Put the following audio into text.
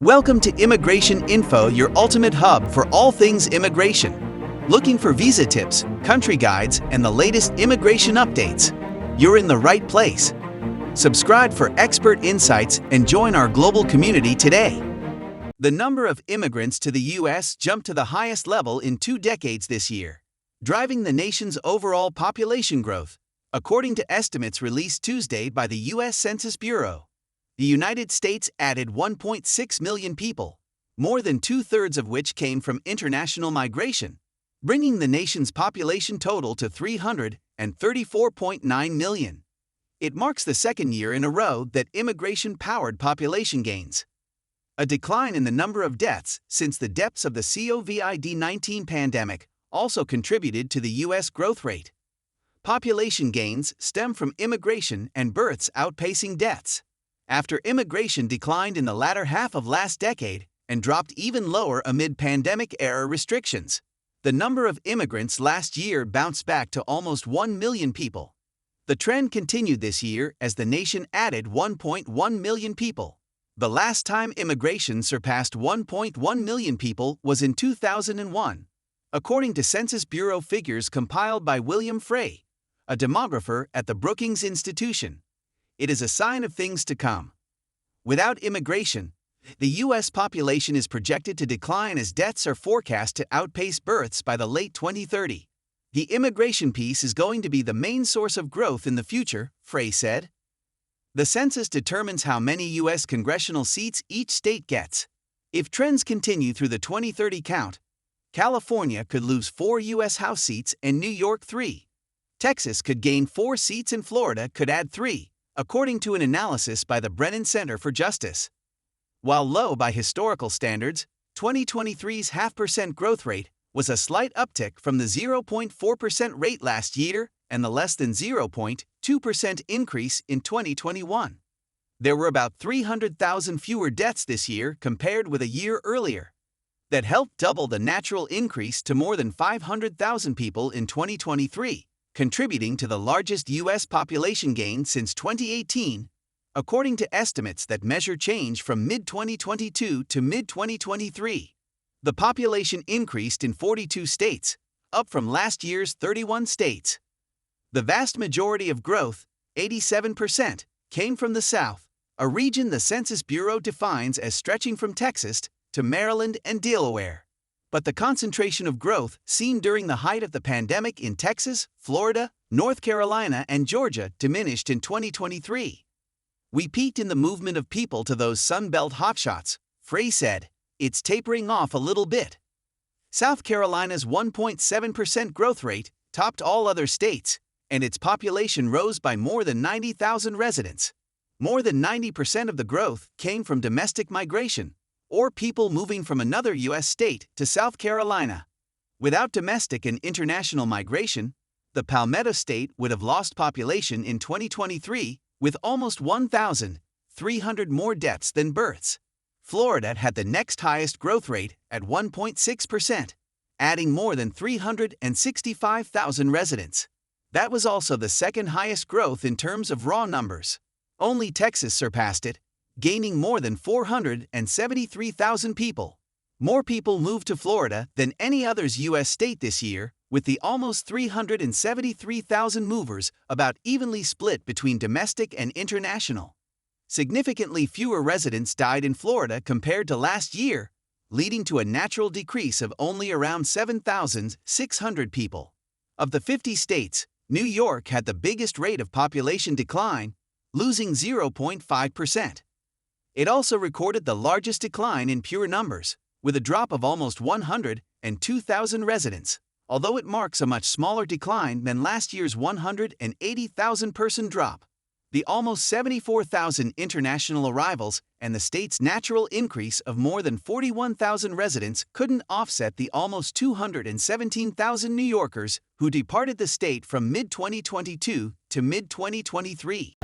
Welcome to Immigration Info, your ultimate hub for all things immigration. Looking for visa tips, country guides, and the latest immigration updates? You're in the right place. Subscribe for expert insights and join our global community today. The number of immigrants to the U.S. jumped to the highest level in 2 decades this year, driving the nation's overall population growth, according to estimates released Tuesday by the U.S. Census Bureau. The United States added 1.6 million people, more than 2/3 of which came from international migration, bringing the nation's population total to 334.9 million. It marks the second year in a row that immigration-powered population gains. A decline in the number of deaths since the depths of the COVID-19 pandemic also contributed to the U.S. growth rate. Population gains stem from immigration and births outpacing deaths. After immigration declined in the latter half of last decade and dropped even lower amid pandemic-era restrictions, the number of immigrants last year bounced back to almost 1 million people. The trend continued this year as the nation added 1.1 million people. The last time immigration surpassed 1.1 million people was in 2001, according to Census Bureau figures compiled by William Frey, a demographer at the Brookings Institution. It is a sign of things to come. Without immigration, the U.S. population is projected to decline as deaths are forecast to outpace births by the late 2030. The immigration piece is going to be the main source of growth in the future, Frey said. The census determines how many U.S. congressional seats each state gets. If trends continue through the 2030 count, California could lose 4 U.S. House seats and New York 3. Texas could gain 4 seats and Florida could add 3. According to an analysis by the Brennan Center for Justice. While low by historical standards, 2023's 0.5% growth rate was a slight uptick from the 0.4% rate last year and the less than 0.2% increase in 2021. There were about 300,000 fewer deaths this year compared with a year earlier. That helped double the natural increase to more than 500,000 people in 2023. Contributing to the largest U.S. population gain since 2018, according to estimates that measure change from mid-2022 to mid-2023. The population increased in 42 states, up from last year's 31 states. The vast majority of growth, 87%, came from the South, a region the Census Bureau defines as stretching from Texas to Maryland and Delaware. But the concentration of growth seen during the height of the pandemic in Texas, Florida, North Carolina, and Georgia diminished in 2023. We peaked in the movement of people to those Sun Belt hotshots, Frey said. It's tapering off a little bit. South Carolina's 1.7% growth rate topped all other states, and its population rose by more than 90,000 residents. More than 90% of the growth came from domestic migration, or people moving from another U.S. state to South Carolina. Without domestic and international migration, the Palmetto State would have lost population in 2023 with almost 1,300 more deaths than births. Florida had the next highest growth rate at 1.6%, adding more than 365,000 residents. That was also the second highest growth in terms of raw numbers. Only Texas surpassed it, gaining more than 473,000 people. More people moved to Florida than any other U.S. state this year, with the almost 373,000 movers about evenly split between domestic and international. Significantly fewer residents died in Florida compared to last year, leading to a natural decrease of only around 7,600 people. Of the 50 states, New York had the biggest rate of population decline, losing 0.5%. It also recorded the largest decline in pure numbers, with a drop of almost 102,000 residents, although it marks a much smaller decline than last year's 180,000-person drop. The almost 74,000 international arrivals and the state's natural increase of more than 41,000 residents couldn't offset the almost 217,000 New Yorkers who departed the state from mid-2022 to mid-2023.